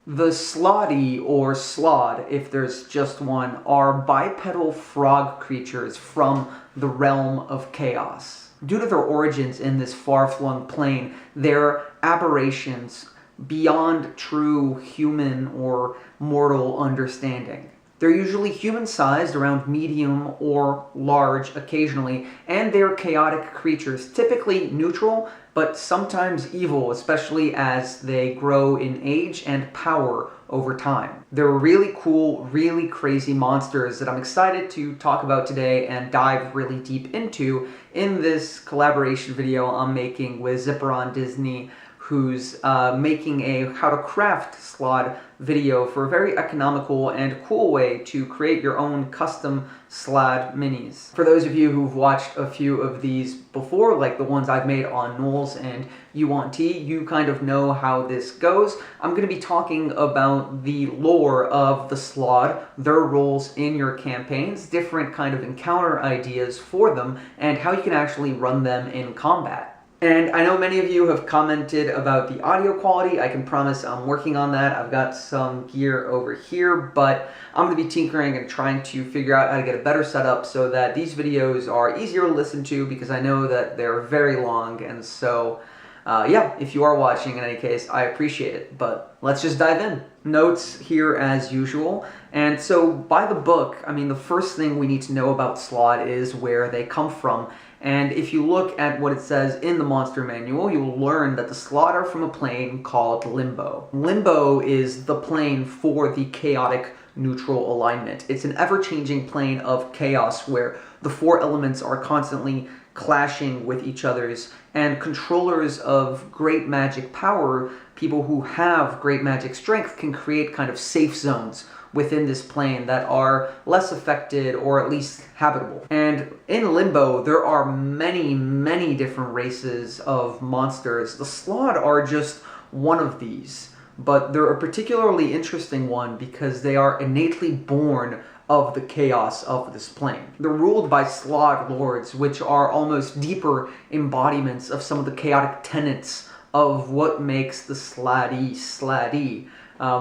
The Slaadi, or Slaad, if there's just one, are bipedal frog creatures from the realm of chaos. Due to their origins in this far-flung plane, they're aberrations beyond true human or mortal understanding. They're usually human-sized, around medium or large occasionally, and they're chaotic creatures, typically neutral, but sometimes evil, especially as they grow in age and power over time. They're really cool, really crazy monsters that I'm excited to talk about today and dive really deep into in this collaboration video I'm making with Zipperon Disney, who's making a how to craft Slaad video for a very economical and cool way to create your own custom Slaad minis. For those of you who've watched a few of these before, like the ones I've made on Knowles and You Want Tea, you kind of know how this goes. I'm going to be talking about the lore of the Slaad, their roles in your campaigns, different kind of encounter ideas for them, and how you can actually run them in combat. And I know many of you have commented about the audio quality. I can promise I'm working on that. I've got some gear over here, but I'm going to be tinkering and trying to figure out how to get a better setup so that these videos are easier to listen to, because I know that they're very long. And so, yeah, if you are watching in any case, I appreciate it. But let's just dive in. Notes here as usual. And so by the book, I mean, the first thing we need to know about Slaad is where they come from. And if you look at what it says in the monster manual, you will learn that the Slaad are from a plane called Limbo. Limbo is the plane for the chaotic neutral alignment. It's an ever-changing plane of chaos where the four elements are constantly clashing with each other's, and controllers of great magic power, people who have great magic strength, can create kind of safe zones within this plane that are less affected or at least habitable. And in Limbo, there are many, many different races of monsters. The Slaad are just one of these, but they're a particularly interesting one because they are innately born of the chaos of this plane. They're ruled by Slaad lords, which are almost deeper embodiments of some of the chaotic tenets of what makes the Slaadi,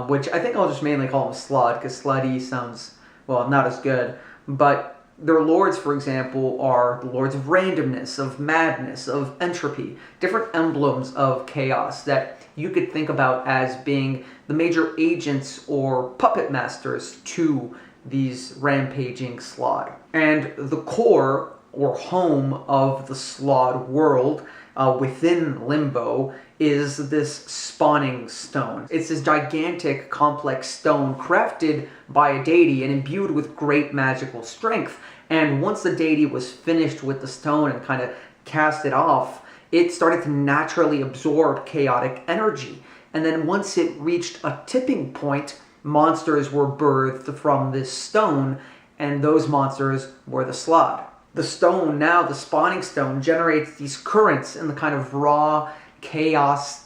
which I think I'll just mainly call them Slaad, because Slaadi sounds, well, not as good. But their lords, for example, are the lords of randomness, of madness, of entropy, different emblems of chaos that you could think about as being the major agents or puppet masters to these rampaging Slaad. And the core, or home, of the Slaad world within Limbo is this spawning stone. It's this gigantic, complex stone crafted by a deity and imbued with great magical strength. And once the deity was finished with the stone and kind of cast it off, it started to naturally absorb chaotic energy. And then once it reached a tipping point, monsters were birthed from this stone, and those monsters were the Slaad. The stone, now the spawning stone, generates these currents in the kind of raw chaos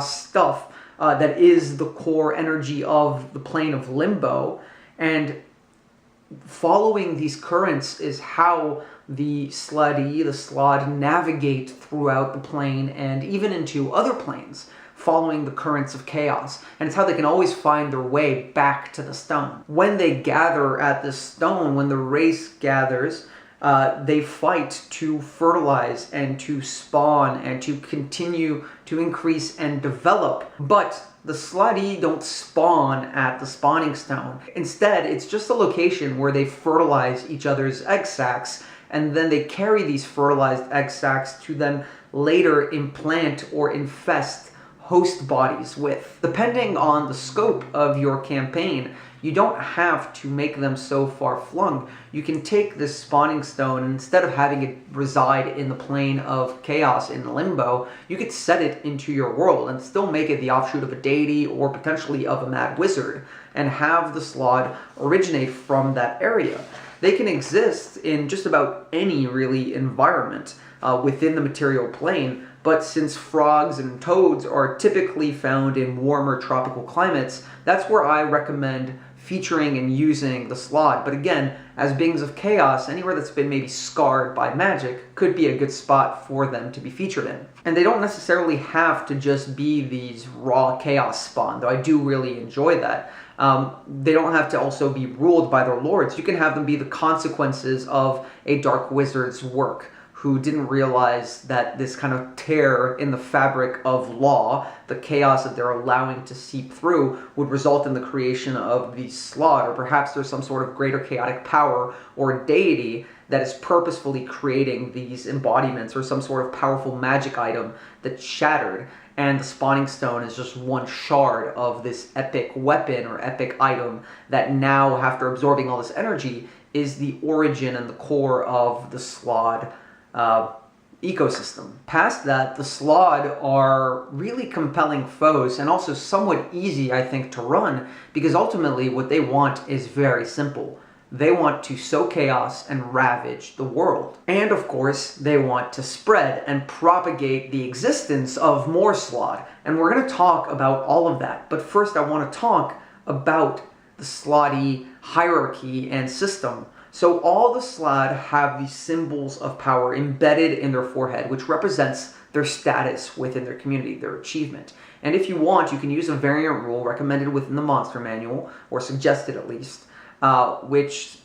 stuff that is the core energy of the plane of Limbo. And following these currents is how the Slaad navigate throughout the plane and even into other planes, following the currents of chaos. And it's how they can always find their way back to the stone. When they gather at the stone, when the race gathers, they fight to fertilize and to spawn and to continue to increase and develop. But the Slaadi don't spawn at the spawning stone. Instead, it's just a location where they fertilize each other's egg sacs, and then they carry these fertilized egg sacs to then later implant or infest host bodies with. Depending on the scope of your campaign, you don't have to make them so far-flung. You can take this spawning stone, and instead of having it reside in the plane of chaos in Limbo, you could set it into your world and still make it the offshoot of a deity or potentially of a mad wizard, and have the Slaad originate from that area. They can exist in just about any, really, environment within the material plane, but since frogs and toads are typically found in warmer tropical climates, that's where I recommend featuring and using the Slaad. But again, as beings of chaos, anywhere that's been maybe scarred by magic could be a good spot for them to be featured in. And they don't necessarily have to just be these raw chaos spawn, though I do really enjoy that. They don't have to also be ruled by their lords. You can have them be the consequences of a dark wizard's work, who didn't realize that this kind of tear in the fabric of law, the chaos that they're allowing to seep through, would result in the creation of the Slaad, or perhaps there's some sort of greater chaotic power or deity that is purposefully creating these embodiments, or some sort of powerful magic item that's shattered, and the spawning stone is just one shard of this epic weapon or epic item that now, after absorbing all this energy, is the origin and the core of the Slaad ecosystem. Past that, the Slaad are really compelling foes, and also somewhat easy, I think, to run, because ultimately what they want is very simple. They want to sow chaos and ravage the world. And of course, they want to spread and propagate the existence of more Slaad. And we're going to talk about all of that. But first, I want to talk about the Slaadi hierarchy and system. So all the Slaad have these symbols of power embedded in their forehead, which represents their status within their community, their achievement. And if you want, you can use a variant rule recommended within the monster manual, or suggested at least, which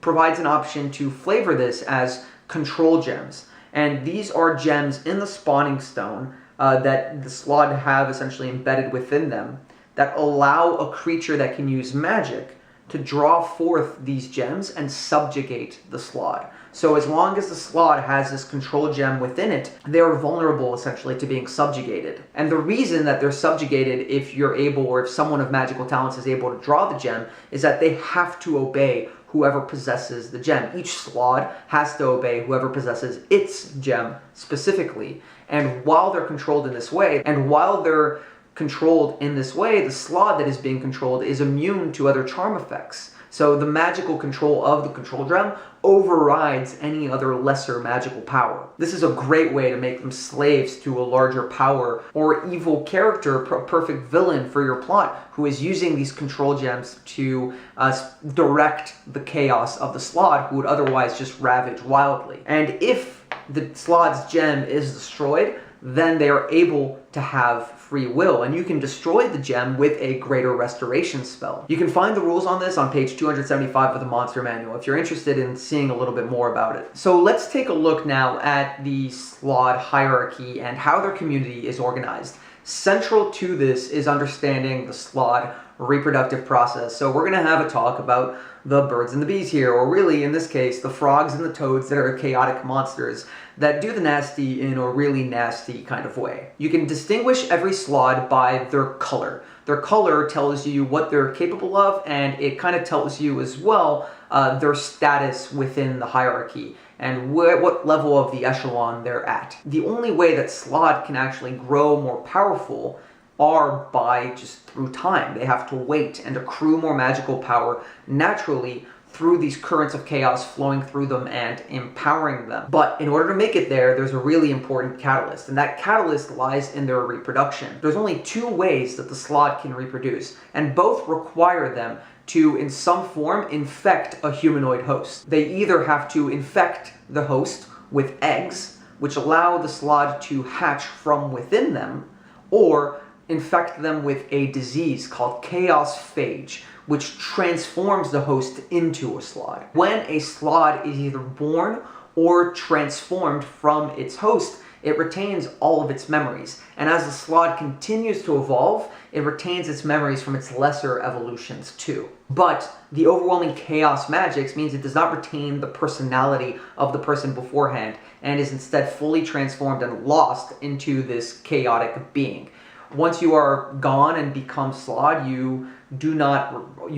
provides an option to flavor this as control gems. And these are gems in the spawning stone that the Slaad have essentially embedded within them that allow a creature that can use magic to draw forth these gems and subjugate the Slaad. So as long as the Slaad has this control gem within it, they are vulnerable essentially to being subjugated. And the reason that they're subjugated, if you're able, or if someone of magical talents is able to draw the gem, is that they have to obey whoever possesses the gem. Each Slaad has to obey whoever possesses its gem specifically. And while they're controlled in this way, the Slaad that is being controlled is immune to other charm effects. So the magical control of the control gem overrides any other lesser magical power. This is a great way to make them slaves to a larger power or evil character, perfect villain for your plot, who is using these control gems to direct the chaos of the Slaad, who would otherwise just ravage wildly. And if the Slaad's gem is destroyed, then they are able to have free will, and you can destroy the gem with a greater restoration spell. You can find the rules on this on page 275 of the monster manual if you're interested in seeing a little bit more about it. So let's take a look now at the Slaad hierarchy and how their community is organized. Central to this is understanding the Slaad reproductive process. So we're going to have a talk about the birds and the bees here, or really in this case the frogs and the toads that are chaotic monsters that do the nasty in a really nasty kind of way. You can distinguish every Slaad by their color. Their color tells you what they're capable of, and it kind of tells you as well their status within the hierarchy and what level of the echelon they're at. The only way that Slaad can actually grow more powerful are by just through time. They have to wait and accrue more magical power naturally through these currents of chaos flowing through them and empowering them. But in order to make it there, there's a really important catalyst, and that catalyst lies in their reproduction. There's only two ways that the Slaad can reproduce, and both require them to, in some form, infect a humanoid host. They either have to infect the host with eggs, which allow the Slaad to hatch from within them, or infect them with a disease called chaos phage, which transforms the host into a Slaad. When a Slaad is either born or transformed from its host, it retains all of its memories. And as the Slaad continues to evolve, it retains its memories from its lesser evolutions too. But the overwhelming chaos magics means it does not retain the personality of the person beforehand, and is instead fully transformed and lost into this chaotic being. Once you are gone and become Slaad, you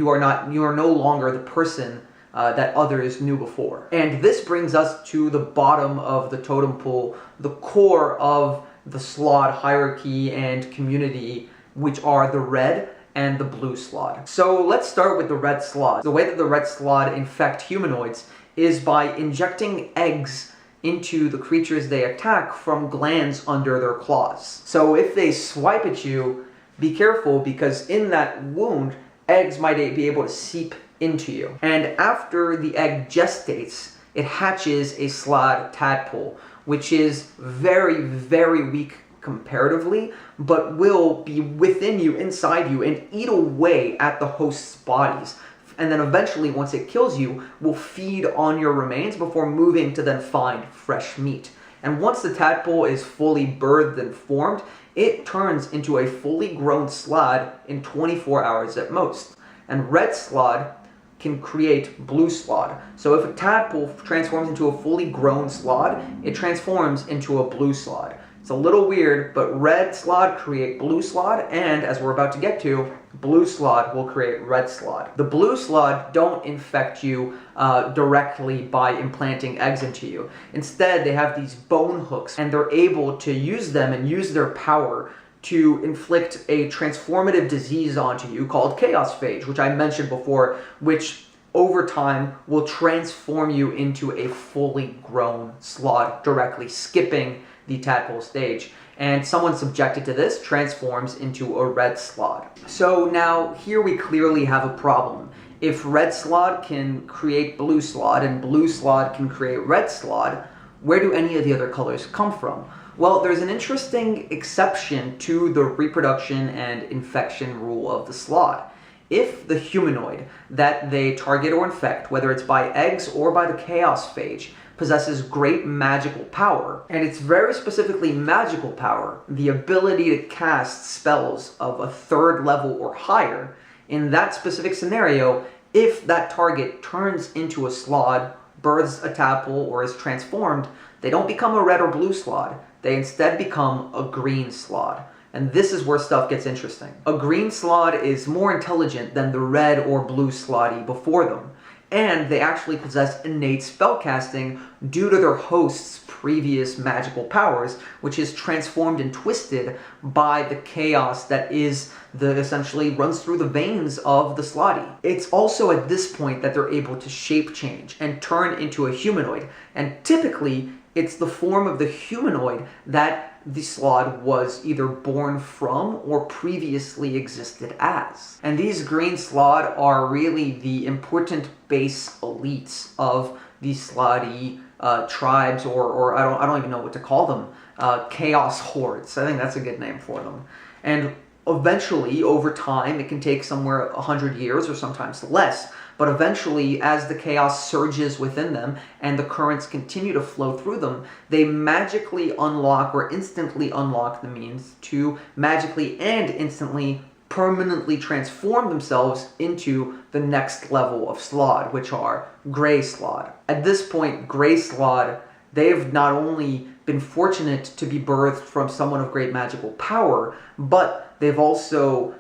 are no longer the person that others knew before. And this brings us to the bottom of the totem pole, the core of the Slaad hierarchy and community, which are the red and the blue Slaad. So let's start with the red Slaad. The way that the red Slaad infect humanoids is by injecting eggs into the creatures they attack from glands under their claws. So if they swipe at you, be careful, because in that wound eggs might be able to seep into you. And after the egg gestates, it hatches a Slaad tadpole, which is very, very weak comparatively, but will be within you, inside you, and eat away at the host's bodies. And then eventually, once it kills you, will feed on your remains before moving to then find fresh meat. And once the tadpole is fully birthed and formed, it turns into a fully grown Slaad in 24 hours at most. And red Slaad can create blue Slaad. So if a tadpole transforms into a fully grown Slaad, it transforms into a blue Slaad. It's a little weird, but red Slaad create blue Slaad, and as we're about to get to, blue Slaad will create red Slaad. The blue Slaad don't infect you directly by implanting eggs into you. Instead, they have these bone hooks, and they're able to use them and use their power to inflict a transformative disease onto you called chaos phage, which I mentioned before, which over time will transform you into a fully grown Slaad directly, skipping the tadpole stage. And someone subjected to this transforms into a red Slaad. So now here we clearly have a problem. If red Slaad can create blue Slaad and blue Slaad can create red Slaad, where do any of the other colors come from? Well, there's an interesting exception to the reproduction and infection rule of the Slaad. If the humanoid that they target or infect, whether it's by eggs or by the chaos phage, possesses great magical power, and it's very specifically magical power, the ability to cast spells of a 3rd level or higher, in that specific scenario, if that target turns into a Slaad, births a tadpole, or is transformed, they don't become a red or blue Slaad. They instead become a green Slaad. And this is where stuff gets interesting. A green Slaad is more intelligent than the red or blue Slaadi before them, and they actually possess innate spellcasting due to their host's previous magical powers, which is transformed and twisted by the chaos that is essentially runs through the veins of the Slaadi. It's also at this point that they're able to shape change and turn into a humanoid, and typically it's the form of the humanoid that the Slaad was either born from or previously existed as. And these green Slaad are really the important base elites of the Slaadi tribes, or I don't even know what to call them, chaos hordes. I think that's a good name for them. And eventually, over time, it can take somewhere 100 years or sometimes less, but eventually, as the chaos surges within them and the currents continue to flow through them, they magically unlock or instantly unlock the means to magically and instantly permanently transform themselves into the next level of Slaad, which are gray Slaad. At this point, gray Slaad, they've not only been fortunate to be birthed from someone of great magical power, but they've also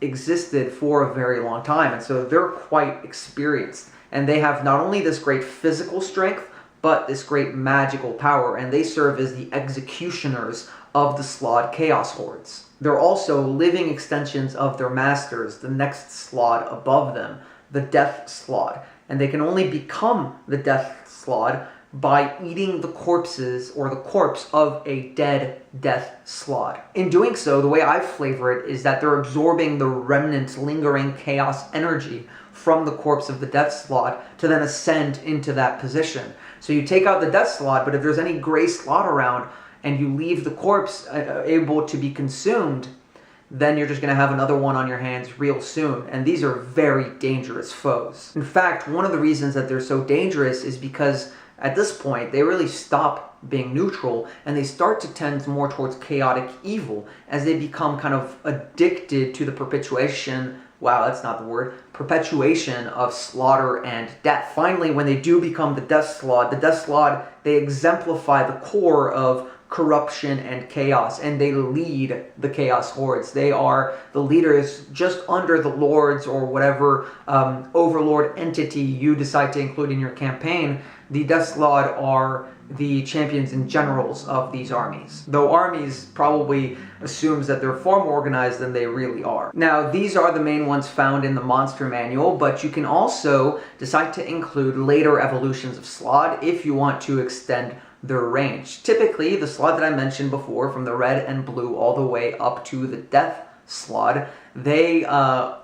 existed for a very long time, and so they're quite experienced, and they have not only this great physical strength but this great magical power, and they serve as the executioners of the Slaad chaos hordes. They're also living extensions of their masters, the next Slaad above them, the Death Slaad, and they can only become the Death Slaad by eating the corpses or the corpse of a dead Death Slaad. In doing so, the way I flavor it is that they're absorbing the remnant lingering chaos energy from the corpse of the Death Slaad to then ascend into that position. So you take out the Death Slaad, but if there's any gray Slaad around and you leave the corpse able to be consumed, then you're just going to have another one on your hands real soon. And these are very dangerous foes. In fact, one of the reasons that they're so dangerous is because at this point, they really stop being neutral and they start to tend more towards chaotic evil as they become kind of addicted to the perpetuation, wow, that's not the word, perpetuation of slaughter and death. Finally, when they do become the Death Slaad, they exemplify the core of corruption and chaos, and they lead the chaos hordes. They are the leaders just under the lords or whatever overlord entity you decide to include in your campaign. The Death Slaad are the champions and generals of these armies, though armies probably assumes that they're far more organized than they really are. Now, these are the main ones found in the monster manual, but you can also decide to include later evolutions of Slaad if you want to extend their range. Typically, the Slaad that I mentioned before, from the red and blue all the way up to the Death Slaad, they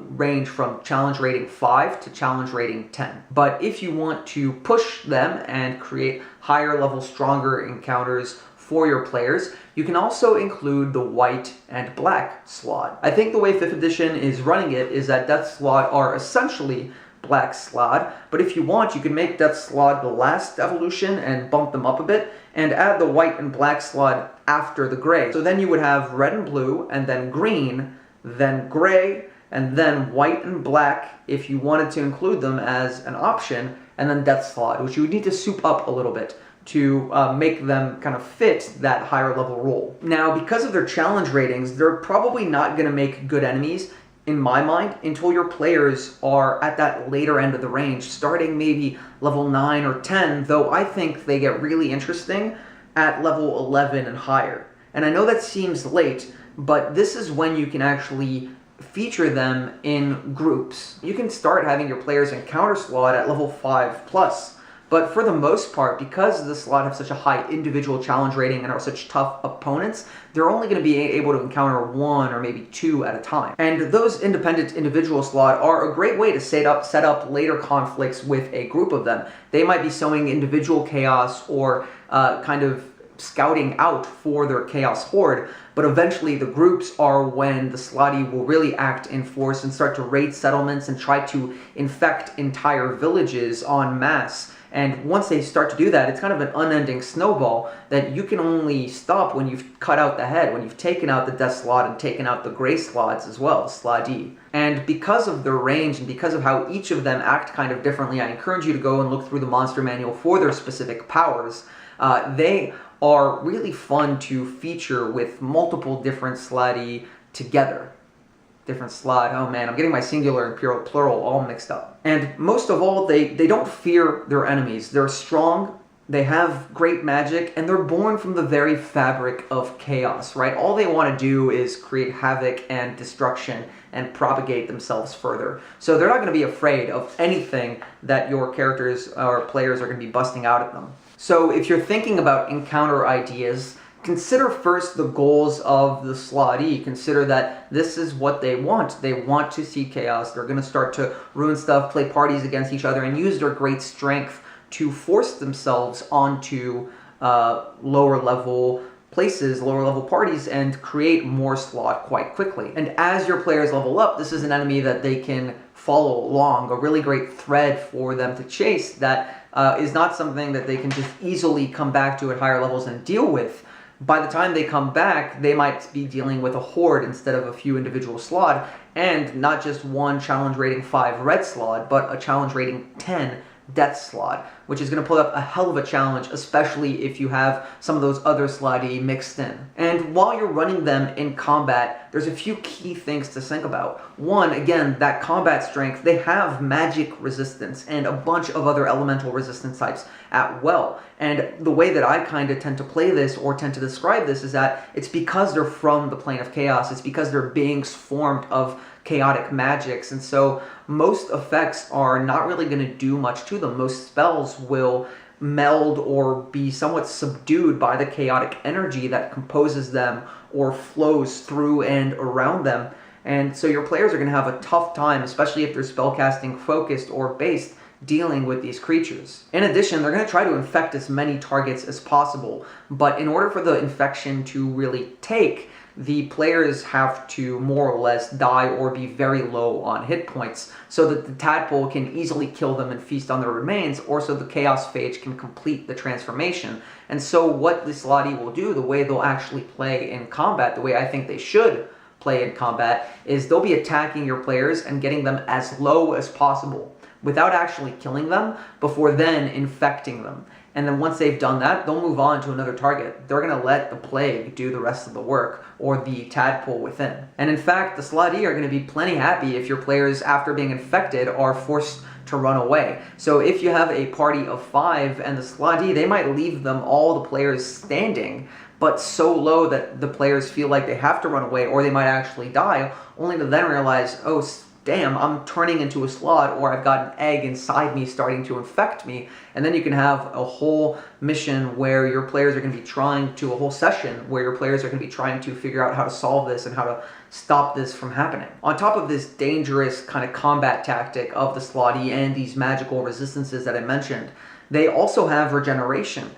range from challenge rating 5 to challenge rating 10. But if you want to push them and create higher level, stronger encounters for your players, you can also include the white and black Slaad. I think the way 5th edition is running it is that Death Slaad are essentially black Slaad, but if you want, you can make Death Slaad the last evolution and bump them up a bit, and add the white and black Slaad after the gray. So then you would have red and blue, and then green, then gray, and then white and black if you wanted to include them as an option, and then Death Slaad, which you would need to soup up a little bit to make them kind of fit that higher level role. Now, because of their challenge ratings, they're probably not going to make good enemies, in my mind, until your players are at that later end of the range, starting maybe level 9 or 10, though I think they get really interesting at level 11 and higher. And I know that seems late, but this is when you can actually feature them in groups. You can start having your players encounter Slaad at level 5 plus. But for the most part, because the Slaad have such a high individual challenge rating and are such tough opponents, they're only going to be able to encounter 1 or maybe 2 at a time. And those independent individual Slaad are a great way to set up later conflicts with a group of them. They might be sowing individual chaos or kind of scouting out for their chaos horde, but eventually the groups are when the Slaadi will really act in force and start to raid settlements and try to infect entire villages en masse. And once they start to do that, it's kind of an unending snowball that you can only stop when you've cut out the head, when you've taken out the Death Slaad and taken out the Grey Slaads as well, Slaadi. And because of their range and because of how each of them act kind of differently, I encourage you to go and look through the monster manual for their specific powers. They are really fun to feature with multiple different Slaadi together. Different Slaad, oh man, I'm getting my singular and plural all mixed up. And most of all, they don't fear their enemies. They're strong, they have great magic, and they're born from the very fabric of chaos, right? All they want to do is create havoc and destruction and propagate themselves further. So they're not going to be afraid of anything that your characters or players are going to be busting out at them. So if you're thinking about encounter ideas, consider first the goals of the Slaadi. Consider that this is what they want. They want to see chaos. They're going to start to ruin stuff, play parties against each other, and use their great strength to force themselves onto lower level places, lower level parties, and create more Slaad quite quickly. And as your players level up, this is an enemy that they can follow along, a really great thread for them to chase that is not something that they can just easily come back to at higher levels and deal with. By the time they come back, they might be dealing with a horde instead of a few individual Slaad, and not just one challenge rating 5 red Slaad, but a challenge rating 10 Death Slaad, which is going to put up a hell of a challenge, especially if you have some of those other Slaadi mixed in. And while you're running them in combat, there's a few key things to think about. One, again, that combat strength, they have magic resistance and a bunch of other elemental resistance types at well. And the way that I kind of tend to play this or tend to describe this is that it's because they're from the plane of chaos. It's because they're beings formed of chaotic magics, and so most effects are not really going to do much to them. Most spells will meld or be somewhat subdued by the chaotic energy that composes them or flows through and around them. And so your players are going to have a tough time, especially if they're spellcasting focused or based, dealing with these creatures. In addition, they're going to try to infect as many targets as possible, but in order for the infection to really take, the players have to more or less die or be very low on hit points so that the tadpole can easily kill them and feast on their remains, or so the Chaos Phage can complete the transformation. And so what the Slaadi will do, the way they'll actually play in combat, the way I think they should play in combat, is they'll be attacking your players and getting them as low as possible without actually killing them, before then infecting them. And then once they've done that, they'll move on to another target. They're going to let the plague do the rest of the work, or the tadpole within. And in fact, the Slaadi are going to be plenty happy if your players, after being infected, are forced to run away. So if you have a party of 5 and the Slaadi, they might leave them, all the players, standing, but so low that the players feel like they have to run away, or they might actually die, only to then realize, oh, damn, I'm turning into a Slaad, or I've got an egg inside me starting to infect me. And then you can have a whole mission where your players are going to be trying to, a whole session where your players are going to be trying to figure out how to solve this and how to stop this from happening. On top of this dangerous kind of combat tactic of the Slaadi and these magical resistances that I mentioned, they also have regeneration.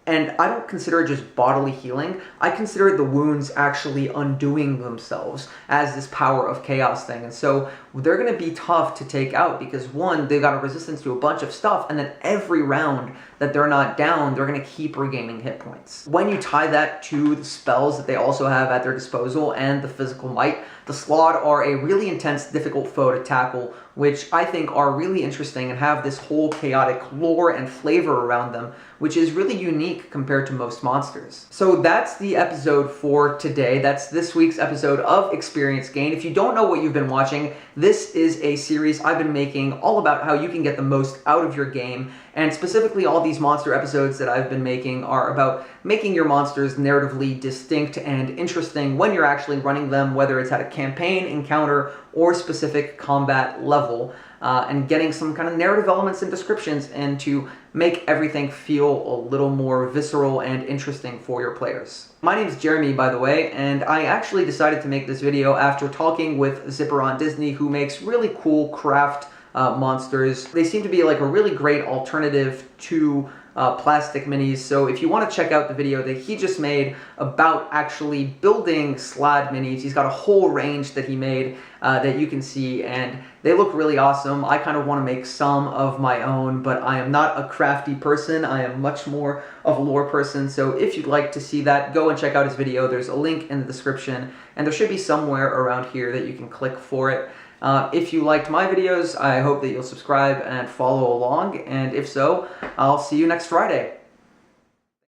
And I don't consider it just bodily healing. I consider the wounds actually undoing themselves as this power of chaos thing. And so they're going to be tough to take out because, one, they've got a resistance to a bunch of stuff, and then every round that they're not down, they're going to keep regaining hit points. When you tie that to the spells that they also have at their disposal and the physical might, the Slaad are a really intense, difficult foe to tackle, which I think are really interesting and have this whole chaotic lore and flavor around them, which is really unique compared to most monsters. So that's the episode for today. That's this week's episode of Experience Gain. If you don't know what you've been watching, this is a series I've been making all about how you can get the most out of your game, and specifically all these monster episodes that I've been making are about making your monsters narratively distinct and interesting when you're actually running them, whether it's at a campaign, encounter, or specific combat level, and getting some kind of narrative elements and descriptions and to make everything feel a little more visceral and interesting for your players. My name is Jeremy, by the way, and I actually decided to make this video after talking with Zipper on Disney, who makes really cool craft monsters. They seem to be like a really great alternative to plastic minis. So if you want to check out the video that he just made about actually building Slaad minis, he's got a whole range that he made that you can see, and they look really awesome. I kind of want to make some of my own, but I am not a crafty person. I am much more of a lore person. So if you'd like to see that, go and check out his video. There's a link in the description, and there should be somewhere around here that you can click for it. If you liked my videos, I hope that you'll subscribe and follow along, and if so, I'll see you next Friday.